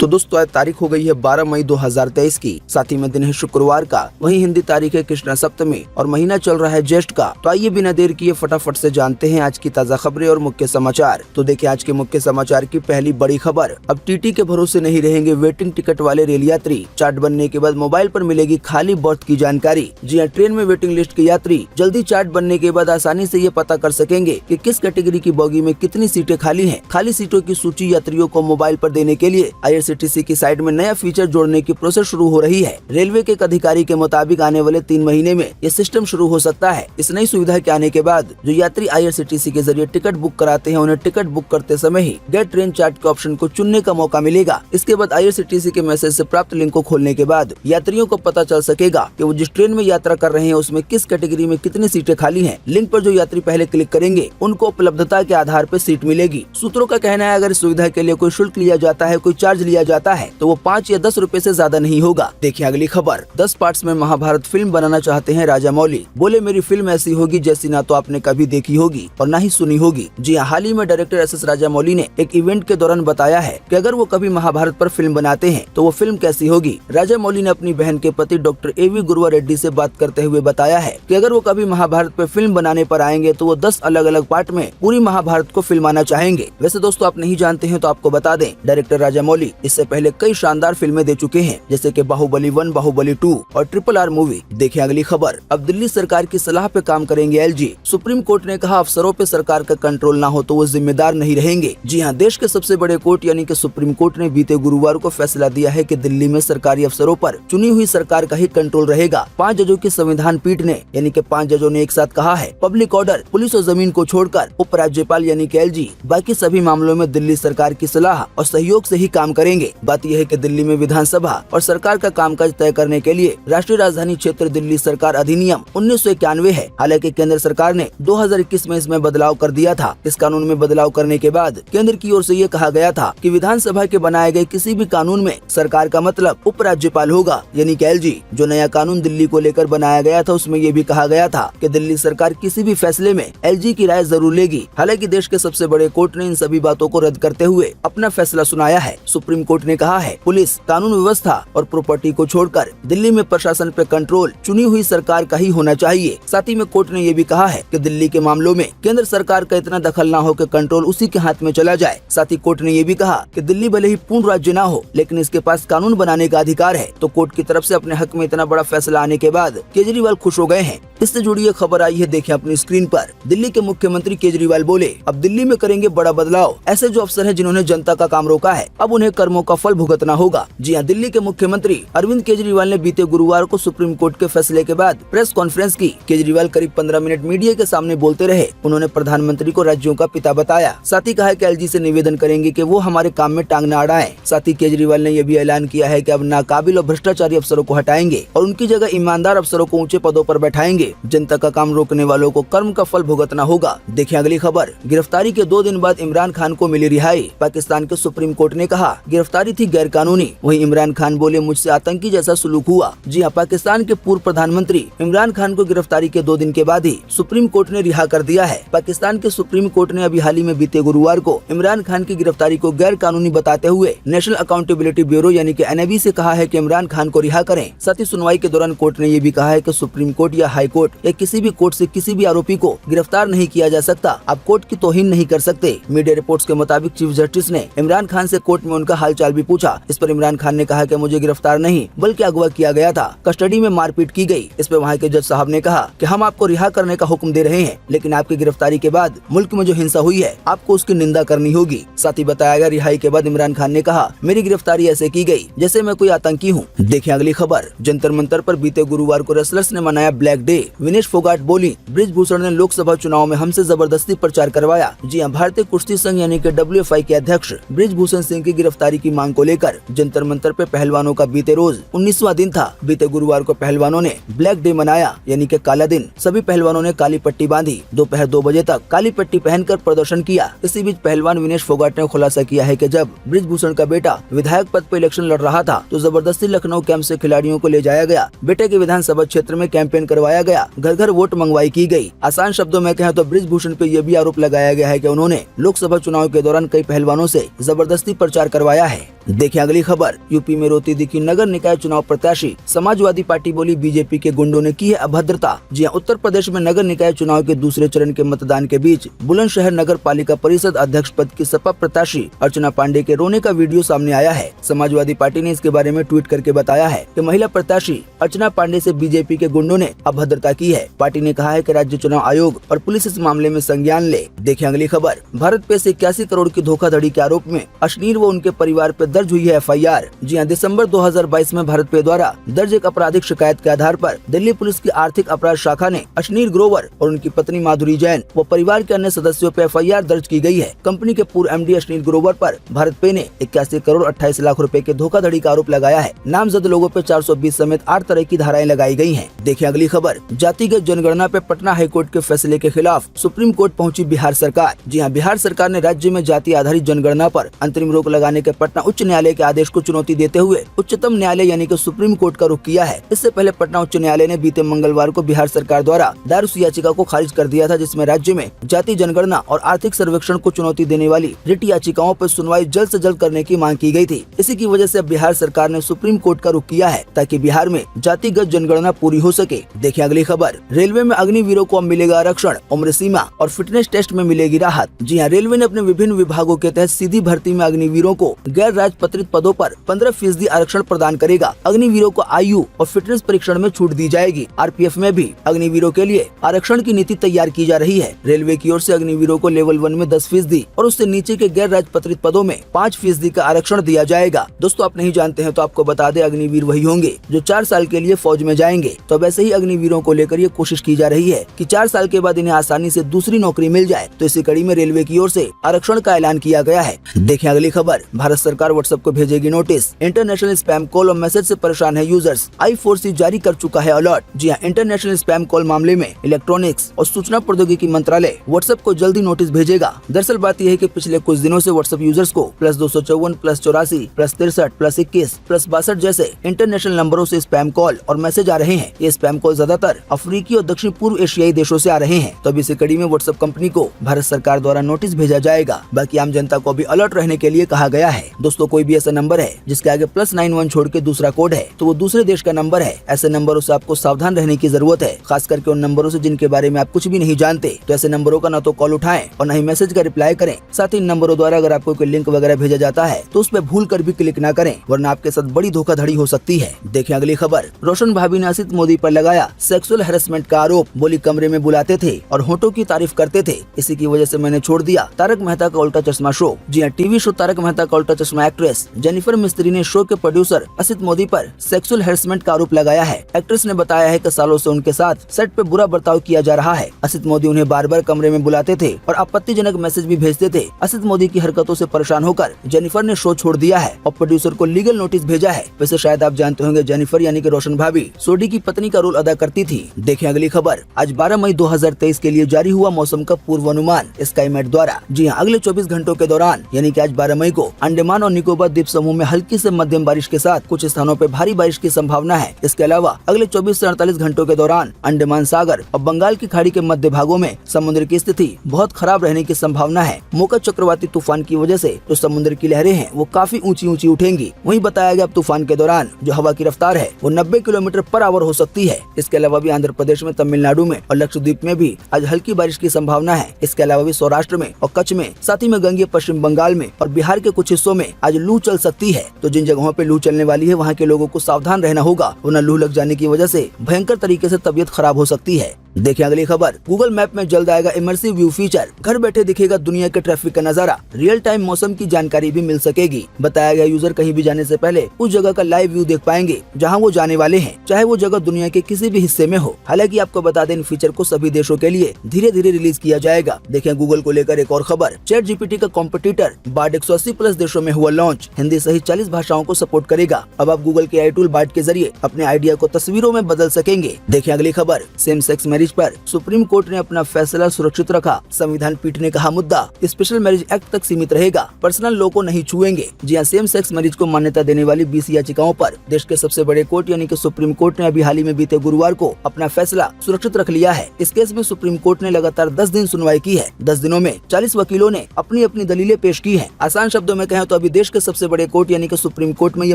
तो दोस्तों आज तारीख हो गई है 12 मई 2023 की, साथ ही में दिन है शुक्रवार का, वहीं हिंदी तारीख है कृष्णा सप्तमी और महीना चल रहा है ज्येष्ठ का। तो आइए बिना देर किए फटाफट से जानते हैं आज की ताजा खबरें और मुख्य समाचार। तो देखिए आज के मुख्य समाचार की पहली बड़ी खबर, अब टीटी के भरोसे नहीं रहेंगे वेटिंग टिकट वाले रेल यात्री। चार्ट बनने के बाद मोबाइल पर मिलेगी खाली बर्थ की जानकारी। जी हाँ, ट्रेन में वेटिंग लिस्ट के यात्री जल्दी चार्ट बनने के बाद आसानी से ये पता कर सकेंगे कि किस कैटेगरी की बोगी में कितनी सीटें खाली हैं। खाली सीटों की सूची यात्रियों को मोबाइल पर देने के लिए IRCTC की साइट में नया फीचर जोड़ने की प्रोसेस शुरू हो रही है। रेलवे के एक अधिकारी के मुताबिक आने वाले 3 महीने में ये सिस्टम शुरू हो सकता है। इस नई सुविधा के आने के बाद जो यात्री IRCTC के जरिए टिकट बुक कराते हैं, उन्हें टिकट बुक करते समय ही गेट ट्रेन चार्ट के ऑप्शन को चुनने का मौका मिलेगा। इसके बाद IRCTC के मैसेज से प्राप्त लिंक को खोलने के बाद यात्रियों को पता चल सकेगा कि वो जिस ट्रेन में यात्रा कर रहे हैं उसमें किस कैटेगरी में कितनी सीटें खाली हैं। लिंक पर जो यात्री पहले क्लिक करेंगे उनको उपलब्धता के आधार पर सीट मिलेगी। सूत्रों का कहना है अगर इस सुविधा के लिए कोई शुल्क लिया जाता है, कोई चार्ज लिया जाता है तो वो 5 या 10 रुपए से ज्यादा नहीं होगा। देखिए अगली खबर, 10 पार्ट्स में महाभारत फिल्म बनाना चाहते हैं राजामौली। बोले मेरी फिल्म ऐसी होगी जैसी ना तो आपने कभी देखी होगी और ना ही सुनी होगी। जी हाँ, हाल ही में डायरेक्टर SS राजामौली ने एक इवेंट के दौरान बताया है कि अगर वो कभी महाभारत पर फिल्म बनाते हैं तो वो फिल्म कैसी होगी। राजामौली ने अपनी बहन के पति डॉक्टर AV गुरुवा रेड्डी से बात करते हुए बताया है कि अगर वो कभी महाभारत पर फिल्म बनाने पर आएंगे तो वो 10 अलग अलग पार्ट में पूरी महाभारत को फिल्माना चाहेंगे। वैसे दोस्तों आप नहीं जानते हैं तो आपको बता दें, डायरेक्टर राजामौली इससे पहले कई शानदार फिल्में दे चुके हैं, जैसे कि बाहुबली 1, बाहुबली 2 और RRR मूवी। देखिए अगली खबर, अब दिल्ली सरकार की सलाह पे काम करेंगे LG। सुप्रीम कोर्ट ने कहा अफसरों पे सरकार का कंट्रोल ना हो तो वो जिम्मेदार नहीं रहेंगे। जी हाँ, देश के सबसे बड़े कोर्ट यानी कि सुप्रीम कोर्ट ने बीते गुरुवार को फैसला दिया है कि दिल्ली में सरकारी अफसरों पर चुनी हुई सरकार का ही कंट्रोल रहेगा। 5 जजों की संविधान पीठ ने यानी कि 5 जजों ने एक साथ कहा है पब्लिक ऑर्डर, पुलिस और जमीन को छोड़कर उपराज्यपाल यानी कि LG बाकी सभी मामलों में दिल्ली सरकार की सलाह और सहयोग से ही काम करेंगे। बात यह है कि दिल्ली में विधानसभा और सरकार का कामकाज तय करने के लिए राष्ट्रीय राजधानी क्षेत्र दिल्ली सरकार अधिनियम 1991 है। हालांकि केंद्र सरकार ने 2021 में इसमें बदलाव कर दिया था। इस कानून में बदलाव करने के बाद केंद्र की ओर से ये कहा गया था कि विधानसभा के बनाए गए किसी भी कानून में सरकार का मतलब उपराज्यपाल होगा यानी कि LG। जो नया कानून दिल्ली को लेकर बनाया गया था उसमें ये भी कहा गया था कि दिल्ली सरकार किसी भी फैसले में LG की राय जरूर लेगी। हालांकि देश के सबसे बड़े कोर्ट ने इन सभी बातों को रद्द करते हुए अपना फैसला सुनाया है। सुप्रीम कोर्ट ने कहा है पुलिस, कानून व्यवस्था और प्रॉपर्टी को छोड़कर दिल्ली में प्रशासन पे कंट्रोल चुनी हुई सरकार का ही होना चाहिए। साथ ही में कोर्ट ने ये भी कहा है कि दिल्ली के मामलों में केंद्र सरकार का इतना दखल ना हो कि कंट्रोल उसी के हाथ में चला जाए। साथ ही कोर्ट ने ये भी कहा कि दिल्ली भले ही पूर्ण राज्य ना हो लेकिन इसके पास कानून बनाने का अधिकार है। तो कोर्ट की तरफ से अपने हक में इतना बड़ा फैसला आने के बाद केजरीवाल खुश हो गए हैं। इससे जुड़ी ये खबर आई है, देखिए अपनी स्क्रीन पर। दिल्ली के मुख्यमंत्री केजरीवाल बोले अब दिल्ली में करेंगे बड़ा बदलाव। ऐसे जो अफसर हैं जिन्होंने जनता का काम रोका है अब उन्हें कर्मों का फल भुगतना होगा। जी हाँ, दिल्ली के मुख्यमंत्री अरविंद केजरीवाल ने बीते गुरुवार को सुप्रीम कोर्ट के फैसले के बाद प्रेस कॉन्फ्रेंस की। केजरीवाल करीब 15 मिनट मीडिया के सामने बोलते रहे। उन्होंने प्रधानमंत्री को राज्यों का पिता बताया। साथ ही कहा कि LG से निवेदन करेंगे कि वो हमारे काम में टांग न अड़ाएं। साथ ही केजरीवाल ने यह भी ऐलान किया है कि अब नाकाबिल और भ्रष्टाचारी अफसरों को हटाएंगे और उनकी जगह ईमानदार अफसरों को ऊंचे पदों पर बैठाएंगे। जनता का काम रोकने वालों को कर्म का फल भुगतना होगा। देखिए अगली खबर, गिरफ्तारी के 2 दिन बाद इमरान खान को मिली रिहाई। पाकिस्तान के सुप्रीम कोर्ट ने कहा गिरफ्तारी थी गैर कानूनी। वहीं इमरान खान बोले मुझसे आतंकी जैसा सुलूक हुआ। जी हाँ, पाकिस्तान के पूर्व प्रधानमंत्री इमरान खान को गिरफ्तारी के 2 दिन के बाद ही सुप्रीम कोर्ट ने रिहा कर दिया है। पाकिस्तान के सुप्रीम कोर्ट ने अभी हाल ही में बीते गुरुवार को इमरान खान की गिरफ्तारी को गैर कानूनी बताते हुए नेशनल अकाउंटेबिलिटी ब्यूरो यानी कि NAB से कहा है कि इमरान खान को रिहा करें। साथ ही सुनवाई के दौरान कोर्ट ने ये भी कहा है कि सुप्रीम कोर्ट या हाई कोर्ट या किसी भी कोर्ट से किसी भी आरोपी को गिरफ्तार नहीं किया जा सकता। आप कोर्ट की तौहीन नहीं कर सकते। मीडिया रिपोर्ट्स के मुताबिक चीफ जस्टिस ने इमरान खान से कोर्ट में उनका हालचाल भी पूछा। इस पर इमरान खान ने कहा कि मुझे गिरफ्तार नहीं बल्कि अगवा किया गया था, कस्टडी में मारपीट की गई। इस पर वहाँ के जज साहब ने कहा कि हम आपको रिहा करने का हुक्म दे रहे हैं, लेकिन आपकी गिरफ्तारी के बाद मुल्क में जो हिंसा हुई है आपको उसकी निंदा करनी होगी। साथ ही बताया गया रिहाई के बाद इमरान खान ने कहा मेरी गिरफ्तारी ऐसे की गई जैसे मैं कोई आतंकी हूँ। देखिए अगली खबर, जंतर मंतर पर बीते गुरुवार को रेसलर्स ने मनाया ब्लैक डे। विनेश फोगाट बोली बृजभूषण ने लोकसभा चुनाव में हमसे जबरदस्ती प्रचार करवाया। जी हाँ, भारतीय कुश्ती संघ यानी कि WFI के अध्यक्ष बृजभूषण सिंह की गिरफ्तारी की मांग को लेकर जंतर मंतर पे पहलवानों का बीते रोज 19वां दिन था। बीते गुरुवार को पहलवानों ने ब्लैक डे मनाया यानी कि काला दिन। सभी पहलवानों ने काली पट्टी बांधी। दोपहर 2 बजे तक काली पट्टी पहनकर प्रदर्शन किया। इसी बीच पहलवान विनेश फोगाट ने खुलासा किया है कि जब बृजभूषण का बेटा विधायक पद पर इलेक्शन लड़ रहा था तो जबरदस्ती लखनऊ कैंप से खिलाड़ियों को ले जाया गया। बेटे के विधानसभा क्षेत्र में कैंपेन करवाया गया, घर घर वोट मंगवाई की गई। आसान शब्दों में कहें तो बृजभूषण पे यह भी आरोप लगाया गया है कि उन्होंने लोकसभा चुनाव के दौरान कई पहलवानों से जबरदस्ती प्रचार करवाया है। देखिए अगली खबर, यूपी में रोती दिखी नगर निकाय चुनाव प्रत्याशी, समाजवादी पार्टी बोली बीजेपी के गुंडों ने की है अभद्रता। जी हां, उत्तर प्रदेश में नगर निकाय चुनाव के दूसरे चरण के मतदान के बीच बुलंदशहर नगर पालिका परिषद अध्यक्ष पद की सपा प्रत्याशी अर्चना पांडे के रोने का वीडियो सामने आया है। समाजवादी पार्टी ने इसके बारे में ट्वीट करके बताया है कि महिला प्रत्याशी अर्चना पांडे से बीजेपी के गुंडों ने अभद्रता की है। पार्टी ने कहा है कि राज्य चुनाव आयोग और पुलिस इस मामले में संज्ञान ले। देखिए अगली खबर, भारत पे से 81 करोड़ की धोखाधड़ी के आरोप में अश्नीर व उनके परिवार पर दर्ज हुई है एफआईआर। जी हां, दिसंबर 2022 में भारत पे द्वारा दर्ज एक आपराधिक शिकायत के आधार पर दिल्ली पुलिस की आर्थिक अपराध शाखा ने अश्नीर ग्रोवर और उनकी पत्नी माधुरी जैन व परिवार के अन्य सदस्यों पर एफआईआर दर्ज की गई है। कंपनी के पूर्व एमडी अश्नीर ग्रोवर पर भारत पे ने 81 करोड़ 28 लाख रुपए के धोखाधड़ी का आरोप लगाया है। नामजद लोगों पर 420 समेत 8 तरह की धाराएं लगाई गई हैं। देखिए अगली खबर, जातिगत जनगणना पे पटना हाईकोर्ट के फैसले के खिलाफ सुप्रीम कोर्ट पहुंची बिहार सरकार। जी हां, बिहार सरकार ने राज्य में जाति आधारित जनगणना पर अंतरिम रोक लगाने के पटना उच्च न्यायालय के आदेश को चुनौती देते हुए उच्चतम न्यायालय यानी कि सुप्रीम कोर्ट का रुख किया है। इससे पहले पटना उच्च न्यायालय ने बीते मंगलवार को बिहार सरकार द्वारा दायर उस याचिका को खारिज कर दिया था, जिसमें राज्य में जाति जनगणना और आर्थिक सर्वेक्षण को चुनौती देने वाली रिट याचिकाओं पर सुनवाई जल्द से जल्द करने की मांग की गई थी। इसी की वजह से बिहार सरकार ने सुप्रीम कोर्ट का रुख किया है ताकि बिहार में जातिगत जनगणना पूरी हो सके। देखिए अगली खबर, रेलवे में अग्निवीरों को अब मिलेगा आरक्षण, उम्र सीमा और फिटनेस टेस्ट में मिलेगी राहत। जी हां, रेलवे ने अपने विभिन्न विभागों के तहत सीधी भर्ती में अग्निवीरों को गैर राजपत्रित पदों पर 15% आरक्षण प्रदान करेगा। अग्निवीरों को आयु और फिटनेस परीक्षण में छूट दी जाएगी। आरपीएफ में भी अग्निवीरों के लिए आरक्षण की नीति तैयार की जा रही है। रेलवे की ओर से अग्निवीरों को लेवल 1 में 10% और उससे नीचे के गैर राजपत्रित पदों में 5% का आरक्षण दिया जाएगा। दोस्तों, आप नहीं जानते हैं तो आपको बता दें, अग्निवीर वही होंगे जो 4 साल के लिए फौज में जाएंगे। तो वैसे ही अग्निवीरों को लेकर ये कोशिश की जा रही है कि 4 साल के बाद इन्हें आसानी से दूसरी नौकरी मिल जाए। तो इसी कड़ी में रेलवे की ओर से आरक्षण का ऐलान किया गया है। देखिए अगली खबर, भारत सरकार व्हाट्सएप को भेजेगी नोटिस, इंटरनेशनल स्पैम कॉल और मैसेज से परेशान है यूजर्स। I4C जारी कर चुका है अलर्ट। जी हां, इंटरनेशनल स्पैम कॉल मामले में इलेक्ट्रॉनिक्स और सूचना प्रौद्योगिकी मंत्रालय व्हाट्सएप को जल्दी नोटिस भेजेगा। दरअसल बात यह है कि पिछले कुछ दिनों से व्हाट्सएप यूजर्स को +254, +84, +63, +21, +62 जैसे इंटरनेशनल नंबरों से स्पैम कॉल और मैसेज आ रहे हैं। ये स्पैम कॉल ज्यादातर अफ्रीकी और दक्षिण पूर्व एशियाई देशों से आ रहे हैं। तो अब इसी कड़ी में व्हाट्सएप कंपनी को भारत सरकार द्वारा नोटिस भेजा जाएगा। बाकी आम जनता को भी अलर्ट रहने के लिए कहा गया है। दोस्तों, कोई भी ऐसा नंबर है जिसके आगे +91 छोड़ के दूसरा कोड है तो वो दूसरे देश का नंबर है। ऐसे नंबरों से आपको सावधान रहने की जरूरत है, खास करके उन नंबरों से जिनके बारे में आप कुछ भी नहीं जानते। तो ऐसे नंबरों का न तो कॉल उठाएं और न ही मैसेज का रिप्लाई करें। साथ ही इन नंबरों द्वारा अगर आपको कोई लिंक वगैरह भेजा जाता है तो उस पर भूल कर भी क्लिक न करें, वरना आपके साथ बड़ी धोखाधड़ी हो सकती है। देखिए अगली खबर, रोशन भाभी ने असित मोदी पर लगाया सेक्सुअल हैरेसमेंट का आरोप। बोली कमरे में बुलाते थे और होठों की तारीफ करते थे, इसी की वजह से मैंने छोड़ दिया तारक मेहता का उल्टा चश्मा शो। जी हां, टीवी शो तारक मेहता का उल्टा चश्मा एक्ट्रेस जेनिफर मिस्त्री ने शो के प्रोड्यूसर असित मोदी पर सेक्सुअल हैरेसमेंट का आरोप लगाया है। एक्ट्रेस ने बताया है कि सालों से उनके साथ सेट पे बुरा बर्ताव किया जा रहा है। असित मोदी उन्हें बार बार कमरे में बुलाते थे और आपत्तिजनक मैसेज भी भेजते थे। असित मोदी की हरकतों से परेशान होकर जेनिफर ने शो छोड़ दिया है और प्रोड्यूसर को लीगल नोटिस भेजा है। वैसे शायद आप जानते होंगे, जेनिफर यानी कि रोशन भाभी सोडी की पत्नी का रोल अदा करती थी। देखें अगली खबर, आज 12 मई 2023 के लिए जारी हुआ मौसम का पूर्वानुमान स्काईमेट द्वारा। जी हां, अगले 24 घंटों के दौरान यानी कि आज 12 मई को अंडमान और निकोबार द्वीप समूह में हल्की से मध्यम बारिश के साथ कुछ स्थानों पर भारी बारिश की संभावना है। इसके अलावा अगले 24 से 48 घंटों के दौरान अंडमान सागर और बंगाल की खाड़ी के मध्य भागों में समुद्र की स्थिति बहुत खराब रहने की संभावना है। मोका चक्रवाती तूफान की वजह से जो समुद्र की लहरें हैं वो काफी ऊंची ऊंची उठेंगी। वहीं बताया गया तूफान के दौरान जो हवा की रफ्तार है वो 90 किलोमीटर पर आवर हो सकती है। इसके अलावा भी आंध्र प्रदेश में, तमिलनाडु में और लक्षद्वीप में भी आज हल्की बारिश की संभावना है। इसके अलावा भी सौराष्ट्र में और कच्छ में, साथ ही में गंगे पश्चिम बंगाल में और बिहार के कुछ हिस्सों में आज लू चल सकती है। तो जिन जगहों पे लू चलने वाली है वहाँ के लोगों को सावधान रहना होगा, वरना लू लग जाने की वजह से भयंकर तरीके से तबीयत खराब हो सकती है। देखिए अगली खबर, गूगल मैप में जल्द आएगा इमर्सिव व्यू फीचर। घर बैठे दिखेगा दुनिया के ट्रैफिक का नजारा, रियल टाइम मौसम की जानकारी भी मिल सकेगी। बताया गया यूजर कहीं भी जाने से पहले उस जगह का लाइव व्यू देख पाएंगे जहां वो जाने वाले हैं, चाहे वो जगह दुनिया के किसी भी हिस्से में हो। हालांकि आपको बता दें, इन फीचर को सभी देशों के लिए धीरे धीरे रिलीज किया जाएगा। देखें गूगल को लेकर एक और खबर, चैट जीपीटी का कॉम्पिटिटर बार्ड 180+ देशों में हुआ लॉन्च। हिंदी सहित 40 भाषाओं को सपोर्ट करेगा। अब आप गूगल के AI टूल बार्ड के जरिए अपने आइडिया को तस्वीरों में बदल सकेंगे। देखिए अगली खबर, सेम सेक्स मैरिज मैरिज पर सुप्रीम कोर्ट ने अपना फैसला सुरक्षित रखा। संविधान पीठ ने कहा मुद्दा स्पेशल मैरिज एक्ट तक सीमित रहेगा, पर्सनल लॉ को नहीं छुएंगे। जी हां, सेम सेक्स मैरिज को मान्यता देने वाली 20 याचिकाओं पर देश के सबसे बड़े कोर्ट यानी कि सुप्रीम कोर्ट ने अभी हाल ही में बीते गुरुवार को अपना फैसला सुरक्षित रख लिया है। इस केस में सुप्रीम कोर्ट ने लगातार 10 दिन सुनवाई की है। 10 दिनों में 40 वकीलों ने अपनी अपनी दलीलें पेश की हैं। आसान शब्दों में कहें तो अभी देश के सबसे बड़े कोर्ट यानी कि सुप्रीम कोर्ट में ये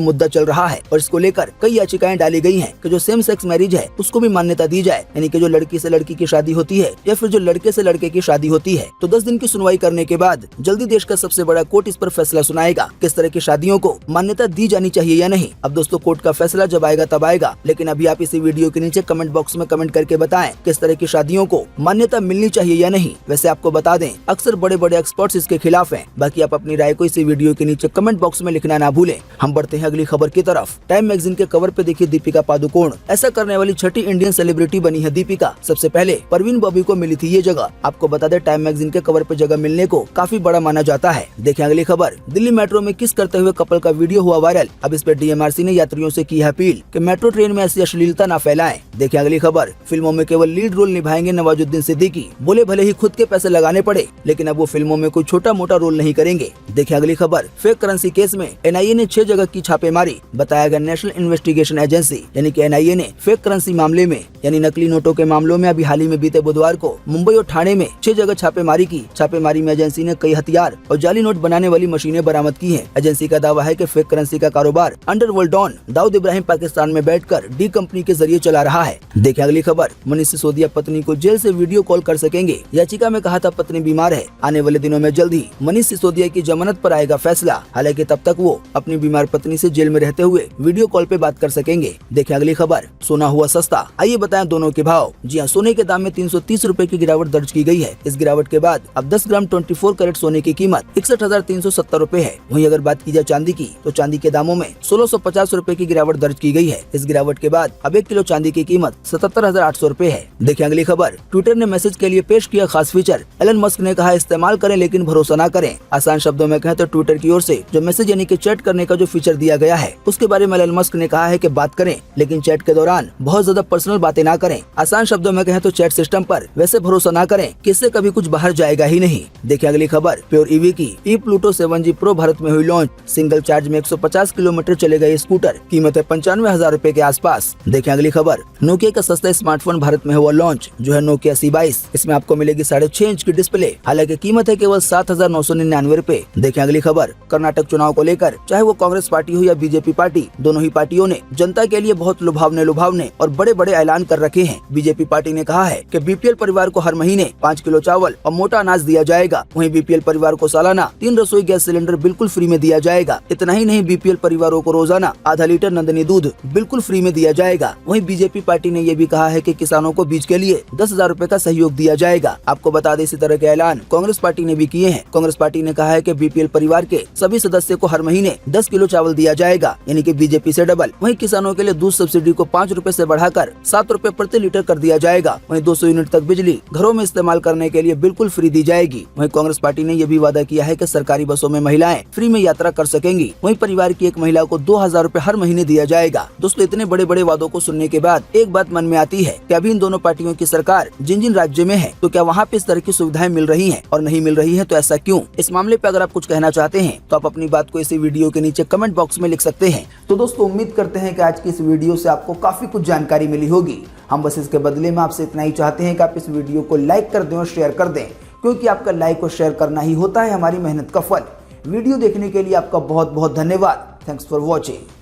मुद्दा चल रहा है और इसको लेकर कई याचिकाएं डाली गई हैं कि जो सेम सेक्स मैरिज है उसको भी मान्यता दी जाए, यानी कि जो लड़की से लड़की की शादी होती है या फिर जो लड़के से लड़के की शादी होती है। तो 10 दिन की सुनवाई करने के बाद जल्दी देश का सबसे बड़ा कोर्ट इस पर फैसला सुनाएगा, किस तरह की शादियों को मान्यता दी जानी चाहिए या नहीं। अब दोस्तों कोर्ट का फैसला जब आएगा तब आएगा, लेकिन अभी आप इसी वीडियो के नीचे कमेंट बॉक्स में कमेंट करके बताएं किस तरह की शादियों को मान्यता मिलनी चाहिए या नहीं। वैसे आपको बता दें अक्सर बड़े बड़े एक्सपर्ट्स इसके खिलाफ हैं। बाकी आप अपनी राय को इसी वीडियो के नीचे कमेंट बॉक्स में लिखना ना भूलें। हम बढ़ते हैं अगली खबर की तरफ। टाइम मैगजीन के कवर पे देखिए दीपिका पादुकोण। ऐसा करने वाली छठी इंडियन सेलिब्रिटी बनी है दीपिका। सबसे पहले परवीन बॉबी को मिली थी ये जगह। आपको बता दें टाइम मैगजीन के कवर पे जगह मिलने को काफी बड़ा माना जाता है। देखें अगली खबर। दिल्ली मेट्रो में किस करते हुए कपल का वीडियो हुआ वायरल। अब इस पे डीएमआरसी ने यात्रियों से की है अपील कि मेट्रो ट्रेन में ऐसी अश्लीलता न फैलाएं। देखें अगली खबर। फिल्मों में केवल लीड रोल निभाएंगे नवाजुद्दीन सिद्दीकी। बोले भले ही खुद के पैसे लगाने पड़े, लेकिन अब वो फिल्मों में कोई छोटा मोटा रोल नहीं करेंगे। देखें अगली खबर। फेक करेंसी केस में एनआईए ने 6 जगह की छापेमारी। बताया गया नेशनल इन्वेस्टिगेशन एजेंसी यानी कि एनआईए ने फेक करेंसी मामले में यानी नकली नोटों के मामलों में अभी हाल ही में बीते बुधवार को मुंबई और ठाणे में 6 जगह छापेमारी की। छापेमारी में एजेंसी ने कई हथियार और जाली नोट बनाने वाली मशीनें बरामद की हैं। एजेंसी का दावा है कि फेक करेंसी का कारोबार अंडरवर्ल्ड डॉन दाऊद इब्राहिम पाकिस्तान में बैठकर डी कंपनी के जरिए चला रहा है। देखें अगली खबर। मनीष सिसोदिया पत्नी को जेल से वीडियो कॉल कर सकेंगे। याचिका में कहा था पत्नी बीमार है, आने वाले दिनों में जल्द ही मनीष सिसोदिया की जमानत पर आएगा फैसला। हालांकि तब तक वो अपनी बीमार पत्नी से जेल में रहते हुए वीडियो कॉल पे बात कर सकेंगे। देखें अगली खबर। सोना हुआ सस्ता, आइए बताएं दोनों के भाव। जी हां, सोने के दाम में 330 रुपए की गिरावट दर्ज की गई है। इस गिरावट के बाद अब 10 ग्राम 24 कैरेट सोने की कीमत 61,370 रुपए है। वहीं अगर बात की जाए चांदी की तो चांदी के दामों में 1650 रुपए की गिरावट दर्ज की गई है। इस गिरावट के बाद अब 1 किलो चांदी की कीमत 77,800 रुपए है। देखें अगली खबर। ट्विटर ने मैसेज के लिए पेश किया खास फीचर। एलन मस्क ने कहा इस्तेमाल करें लेकिन भरोसा न करें। आसान शब्दों में कहें तो ट्विटर की ओर से जो मैसेज यानी कि चैट करने का जो फीचर दिया गया है उसके बारे में एलन मस्क ने कहा है कि बात करें लेकिन चैट के दौरान बहुत ज्यादा पर्सनल बातें ना करें। आसान शब्दों में कहें तो चैट सिस्टम पर वैसे भरोसा ना करें कि इससे कभी कुछ बाहर जाएगा ही नहीं। देखिए अगली खबर। प्योर ईवी की ई प्लूटो 7G प्रो भारत में हुई लॉन्च। सिंगल चार्ज में 150 किलोमीटर चलेगा ये स्कूटर। कीमत है 95,000 रुपए के आसपास। देखें अगली खबर। नोकिया का सस्ता स्मार्टफोन भारत में हुआ लॉन्च, जो है नोकिया C22। इसमें आपको मिलेगी 6.5 इंच की डिस्प्ले। हालांकि कीमत है केवल 7,999 रुपए। देखें अगली खबर। कर्नाटक चुनाव को लेकर चाहे वो कांग्रेस पार्टी हो या बीजेपी पार्टी, दोनों ही पार्टियों ने जनता के लिए बहुत लुभावने और बड़े बड़े ऐलान कर रखे हैं। बीजेपी पार्टी ने कहा है कि बीपीएल परिवार को हर महीने 5 किलो चावल और मोटा अनाज दिया जाएगा। वहीं बीपीएल परिवार को सालाना 3 रसोई गैस सिलेंडर बिल्कुल फ्री में दिया जाएगा। इतना ही नहीं, बीपीएल परिवारों को रोजाना आधा लीटर नंदनी दूध बिल्कुल फ्री में दिया जाएगा। वहीं बीजेपी पार्टी ने ये भी कहा है कि किसानों को बीज के लिए 10,000 रुपए का सहयोग दिया जाएगा। आपको बता दें इसी तरह के ऐलान कांग्रेस पार्टी ने भी किए हैं। कांग्रेस पार्टी ने कहा है कि बीपीएल परिवार के सभी सदस्य को हर महीने 10 किलो चावल दिया जाएगा, यानी कि बीजेपी से डबल। वहीं किसानों के लिए दूध सब्सिडी को 5 रुपए से बढ़ाकर 7 रुपए प्रति लीटर कर दिया जाएगा। वहीं 200 यूनिट तक बिजली घरों में इस्तेमाल करने के लिए बिल्कुल फ्री दी जाएगी। वहीं कांग्रेस पार्टी ने यह भी वादा किया है कि सरकारी बसों में महिलाएं फ्री में यात्रा कर सकेंगी। वहीं परिवार की एक महिला को 2,000 रुपए हर महीने दिया जाएगा। दोस्तों, इतने बड़े बड़े वादों को सुनने के बाद एक बात मन में आती है कि अभी इन दोनों पार्टियों की सरकार जिन जिन राज्य में है, तो क्या वहाँ पे इस तरह की सुविधाएं मिल रही हैं, और नहीं मिल रही है तो ऐसा क्यों? इस मामले पे अगर आप कुछ कहना चाहते हैं तो आप अपनी बात को इसी वीडियो के नीचे कमेंट बॉक्स में लिख सकते हैं। तो दोस्तों, उम्मीद करते हैं कि आज की इस वीडियो से आपको काफी कुछ जानकारी मिली होगी। हम बस इसके बदले में आपसे इतना ही चाहते हैं कि आप इस वीडियो को लाइक कर दें और शेयर कर दें, क्योंकि आपका लाइक और शेयर करना ही होता है हमारी मेहनत का फल। वीडियो देखने के लिए आपका बहुत बहुत धन्यवाद। Thanks for watching.